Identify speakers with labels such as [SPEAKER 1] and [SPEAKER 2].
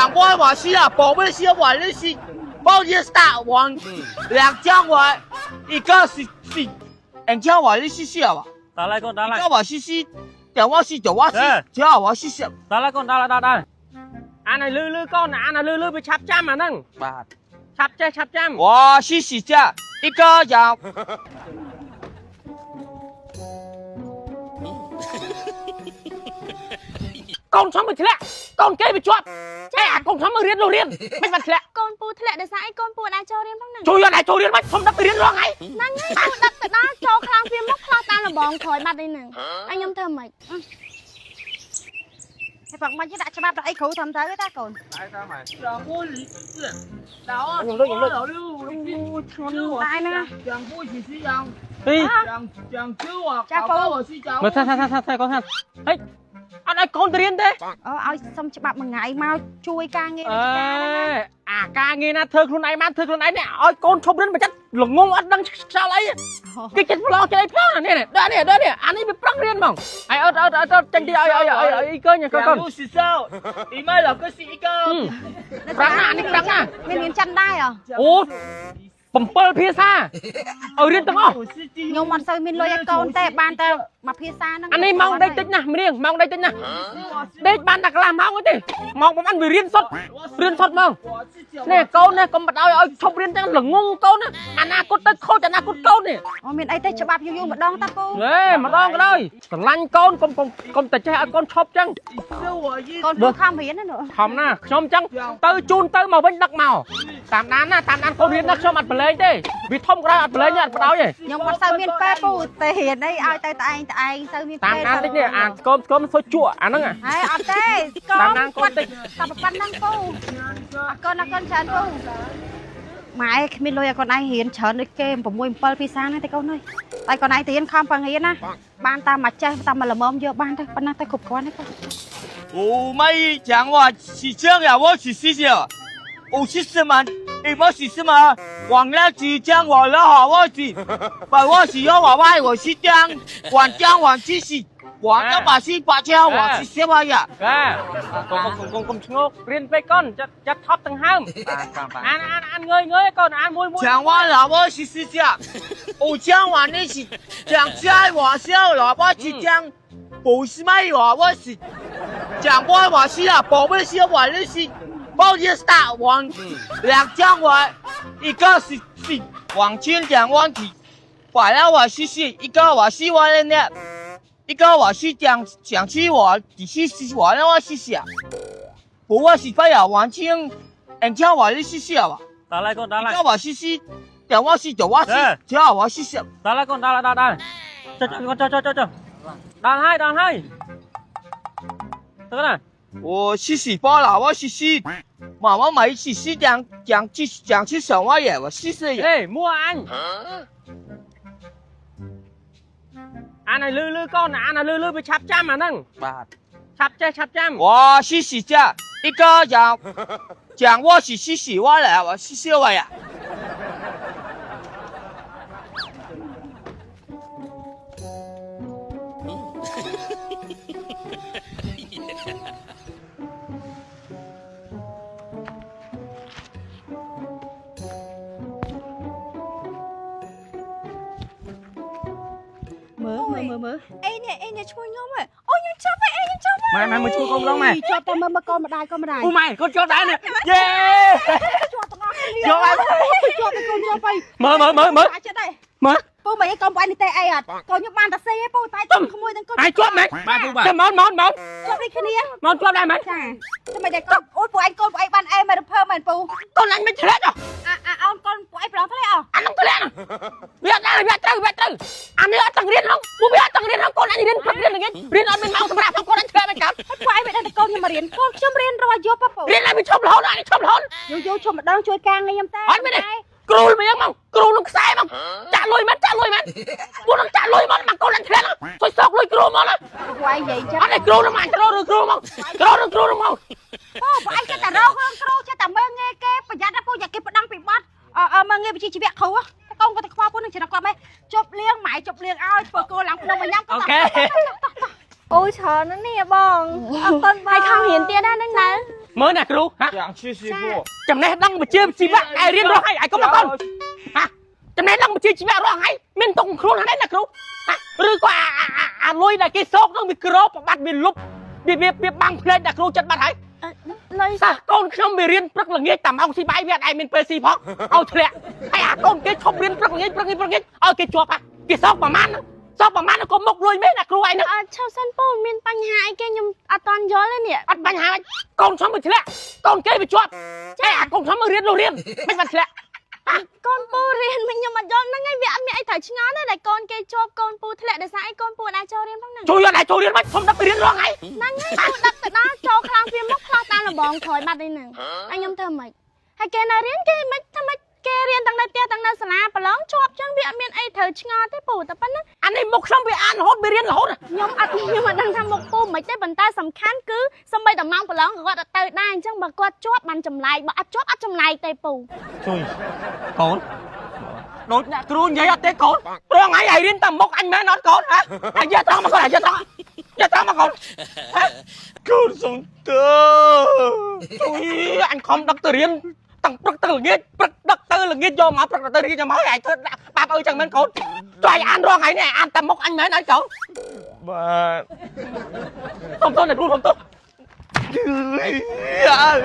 [SPEAKER 1] 两关瓦西啊，宝贝些晚日西，包夜大王两江晚，一个是两江晚日西西啊吧，
[SPEAKER 2] 打来con打
[SPEAKER 1] 一
[SPEAKER 2] 来
[SPEAKER 1] 个瓦西西，两瓦西九瓦西，只要瓦西西。
[SPEAKER 2] 打来 con打来打来anh này lư con anh này lư bị chắp chăm mà nâng chắp chăm
[SPEAKER 1] 瓦西西家一个两。
[SPEAKER 2] con sống bị thẹn con kế bị chọt con sống mà riết luôn riết mày mặt thẹn
[SPEAKER 3] កូនពូធ្លាក់ដោយសារអីកូនពូអាចចូលរៀនផងហ្នឹង
[SPEAKER 2] chui ra này chui riết mày không đắp bị riết luôn ngay
[SPEAKER 3] ហ្នឹងហើយពូដឹកទៅដល់ចូលខ្លាំងវាមកខ្លោចតាមលបងក្រោយបាត់អីហ្នឹងហើយខ្ញុំធ្វើមិនហើយបងមិនដាក់ច្បាប់ដាក់អីគ្រូធ្វើទៅតាកូន
[SPEAKER 1] 两锅里是，然后
[SPEAKER 2] 用力用力
[SPEAKER 1] 老六，
[SPEAKER 3] ធ្ងន់ដែរណា
[SPEAKER 1] 两锅起是两
[SPEAKER 2] đi
[SPEAKER 1] 两九啊，搞到我是讲。
[SPEAKER 2] mày thay con thay ấy anh ơi con riêng thế
[SPEAKER 3] ឲ្យសុំច្បាប់មួយថ្ងៃមកជួយការងារ
[SPEAKER 2] ca nghe na thưaខ្លួនឯងបានធ្វើខ្លួនឯងនេះឲ្យកូនឈប់រៀនមិនចាត់ល្ងងអត់ដឹងខ្យល់អីគេចិត្តប្លោចិត្តអីប្លោនេះដល់នេះអានេះវាប្រឹងរៀនហ្មងហើយអត់ចេញទីឲ្យអីកូនកូន
[SPEAKER 1] 两锅是少，你买两个是一个。
[SPEAKER 2] ប្រឹងណានេះប្រឹងណា
[SPEAKER 3] មានរៀនចិនដែរ
[SPEAKER 2] អូ 7 ភាសាឲ្យរៀនទាំងអស់
[SPEAKER 3] ខ្ញុំអត់សូវមានលុយឲ្យកូនទេបានតែមួយភាសាហ្នឹង
[SPEAKER 2] អានេះម៉ោងដេកតិចណាស់ម្រៀងម៉ោងដេកតិចណាស់ដេកបានតែកន្លះម៉ោងទេម៉ោងប្រហែលវារៀនសុទ្ធហ្មងនេះកូននេះកុំបដ ឲ្យឈប់រៀនទាំងល្ងងកូនអនាគតទៅខូចអនាគតកូននេះ
[SPEAKER 3] អូមានអីទេច្បាប់យូរម្ដងតាពូ
[SPEAKER 2] ហេម្ដងក៏ដោយស្រឡាញ់កូនកុំតែចេះឲ្យកូនឈប់ចឹង
[SPEAKER 3] កូនពូខំរៀនណា
[SPEAKER 2] ខំណាខ្ញុំចឹងទៅជូនទៅមកវិញដឹកមកតាមដានកូនរៀនណាខ្ញុំអត់ប្រឡែងទេវាធំក្រោយអត់ប្រឡែងអត់បដ ទេ
[SPEAKER 3] ខ្ញុំអត់សូវមានពេលពូតែរៀនអីឲ្យទៅតែឯងសូវមាន
[SPEAKER 2] តាម
[SPEAKER 3] ពេល
[SPEAKER 2] ដានតិចនេះអាកូនសុយជក់អាហ្នឹង
[SPEAKER 3] ហើយអត់ទេកូន
[SPEAKER 2] តាមដានកូនតិច
[SPEAKER 3] តែប៉ុណ្្នឹងពូអរគុណច្រើនពូម៉ែគ្មានលុយឲ្យកូនឯងរៀនច្រើនដូចគេ 6 7 ភាសាហ្នឹងទេកូនអើយតែកូនឯងទៅរៀនខំប្រឹងរៀនណាបានតាមមកចេះតាមមកល្មមយកបានទៅប៉ុណ្ណាទៅគ្រប់គ្រាន់ទេកូន
[SPEAKER 1] 我没讲话是这样，我是谢谢。我是什么？你我是什么？忘了是讲我了好，我是，把我是要我外，我是讲往知识，往了把是把车，我是什么呀？
[SPEAKER 2] កុំឈ្ងោករៀនពេកកូនចាត់ថប់ទាំងហើមអានងើយកូនអានមួយ
[SPEAKER 1] 讲完了，我是讲，我讲完的是讲在我笑了，我是讲不是卖我，我是讲我是啊，宝贝是晚日是。 包夜大王两江湾，一个是往前两万体，反正我是一个我是我的呢，一个我是讲去我只是我的我是想，不过是不要往前，人家我的是想吧，
[SPEAKER 2] 打来កូន打来
[SPEAKER 1] 一个我是两我是九我是，只要我是想，
[SPEAKER 2] 打来កូន打来ចុចដល់ហើយទៅណា
[SPEAKER 1] 我是包了，我是妈妈买是讲去什么耶？我是
[SPEAKER 2] เอ้ยมั่วอันไหนลือก้อนอันไหนลือไปชับจ้ำมานั่งชับจ้ำ
[SPEAKER 1] 我是家一个讲我是我了，我是我呀。
[SPEAKER 3] មើអីនេះឈ្មោះខ្ញុំហ៎អូខ្ញុំចាប់ហើយខ្ញុំចាប់
[SPEAKER 2] ម៉ែមួយជួយកូនម្ដងម៉ែ
[SPEAKER 3] ចាប់តែមើលកូនម្ដាយ
[SPEAKER 2] អូម៉ែកូនជាប់ដែរនេះយេ
[SPEAKER 3] ជាប់ទាំងអស់គ្នា
[SPEAKER 2] ជាប់ហើយ
[SPEAKER 3] ជាប់ទៅកូនជាប់ហើយ
[SPEAKER 2] មើល
[SPEAKER 3] អាចចិត្តដែរ
[SPEAKER 2] មើល
[SPEAKER 3] ពូមិនឲ្យកូនបងនេះទេអីអត់កូនខ្ញុំបានតែសេពូតែទុំក្មួយទាំងកូន
[SPEAKER 2] ហើយជាប់ម៉ែចាំមក
[SPEAKER 3] ជាប់ដូចគ្នា
[SPEAKER 2] មកជាប់ដែរម៉ែ
[SPEAKER 3] ចាតែមិនដែរកូនអូយពូឯងកូនបងឯងបានអេមិនរំភើមិនពូ
[SPEAKER 2] កូនអញមិនឆ្លាត
[SPEAKER 3] អោនកូនបងឯងប្រងធ្លាក់អោ
[SPEAKER 2] អានោះឆ្លាតវាត្រូវអានេះអត់ទាំងរៀនហ្នឹងពួកវាអត់ទាំងរៀនហ្នឹងកូនអញរៀនផឹករៀនអត់មានម៉ោងសម្រាប់កូនអញឆ្លាតមិនកើត
[SPEAKER 3] ពួកឯងមិនដឹងតែកូនខ្ញុំមករៀនកូនខ្ញុំរៀនរាល់យប់ពូ
[SPEAKER 2] រៀនឲ្យវាឈប់រហូតអញឈប់រហូត
[SPEAKER 3] យូរឈប់ម្ដងជួយការងារខ្ញុំតែ
[SPEAKER 2] អត់មានទេគ្រូមិនយ៉ាងមកគ្រូនឹងខ្សែមកចាក់លុយមែនពួកនឹងចាក់លុយមកកូនអញឆ្លាតជួយសោកលុយគ្រូមកណា
[SPEAKER 3] ពួកឯងនិយាយចឹង
[SPEAKER 2] អត់ទេគ្រូនឹងមកគ្រូមក
[SPEAKER 3] អូបងឯងចិត្តតែរករឿងគ្រូចិត្តតែមើលងាយគេប្រយ័ត្នណាពូយ៉ាគេផ្ដង់ពីបាត់មើលងាយវិជ្ជាជីវៈគ្រូកូនក៏ទៅខ្វល់ពូនឹងច្រកគាត់ម៉េចជប់លៀងម៉ែជប់លៀងឲ្យធ្វើគោឡើងភ្នំមកញ៉ាំ
[SPEAKER 2] អូខេ
[SPEAKER 3] អូច្រើនណាស់នេះបងអរគុណបងហើយខំរៀនទៀតណាហ្នឹងណា
[SPEAKER 2] mới nè kêu hả
[SPEAKER 1] Chàng sư sư phụ
[SPEAKER 2] chấm này đăng mà chia chỉ vẽ ai riêng rồi hay ai có mà con hả chấm này đăng mà chia chỉ vẽ rồi hay mình tung khuôn hắn đấy nè kêu hả rồi qua lôi này cái sốt nó bị crop bắt bị lúp bị băng lên nè kêu chân bắt hay
[SPEAKER 3] លុយ
[SPEAKER 2] sao con không bị riêng rất là nghe tầm ông si bay việt ai mình pe si phóc ao thề hay à con cái không riêng rất là nghe ao cái chuột à cái sóc mà man nó có mốc lôi mấy là kêu ai nữa
[SPEAKER 3] ឆោសិនពូមានបញ្ហាអីគេខ្ញុំអត់តន់យល់ទេនេះ
[SPEAKER 2] bắt bánh hai con sống bị thề con cái bị chuột hay à con sống mà riêng mấy bạn thề
[SPEAKER 3] កូនពូរៀនខ្ញុំអត់យល់ហ្នឹងឯងវាអត់មានអីត្រូវឆ្ងល់ទេតែកូនគេជាប់កូនពូធ្លាក់ដោយសារអីកូនពូអាចចូលរៀនផងហ្នឹង
[SPEAKER 2] chui ra này chui riêng mất không đắp bị riêng rồi ngay
[SPEAKER 3] ហ្នឹងហើយពូដឹកទៅដល់ចូលខ្លាំងវាមកខ្លោះតាមលបងក្រោយបាត់អីហ្នឹងហើយខ្ញុំធ្វើម៉េចហើយគេនៅរៀនគេមិនធ្វើម៉េចគេរៀនទាំងនៅផ្ទះទាំងនៅសាលាប្រឡងជាប់ចឹងវាអត់មានអីត្រូវឆ្ងល់ទេពូតែប៉ុណ្ណឹង
[SPEAKER 2] anh ấy mốc xong bị ăn hốt bị riêng là hốt
[SPEAKER 3] ខ្ញុំអត់ដឹងថាមុខពូមិនទេប៉ុន្តែសំខាន់គឺសំបីតែម៉ោងប្រឡងគាត់អត់ទៅដែរអញ្ចឹងបើគាត់ជាប់បានចម្លែកបើអត់ជាប់អត់ចម្លែកទេពូ
[SPEAKER 2] chui con đột nè kêu vậy à té con rồi ngay ai riêng tầm mốc anh mới nói con hả ai giờ tao mà con ai giờ tao mà con
[SPEAKER 1] Con sống tơ
[SPEAKER 2] chui anh không đắc từ riêng tầng đắc từ là nghe vô mà đắc từ riêng cho máu này thôi ba ơi chẳng mấy con cho anh rồi ngay nè anh tầm mốc anh mới nói con
[SPEAKER 1] Bà
[SPEAKER 2] không tốt này luôn không tốt
[SPEAKER 1] Ui, à,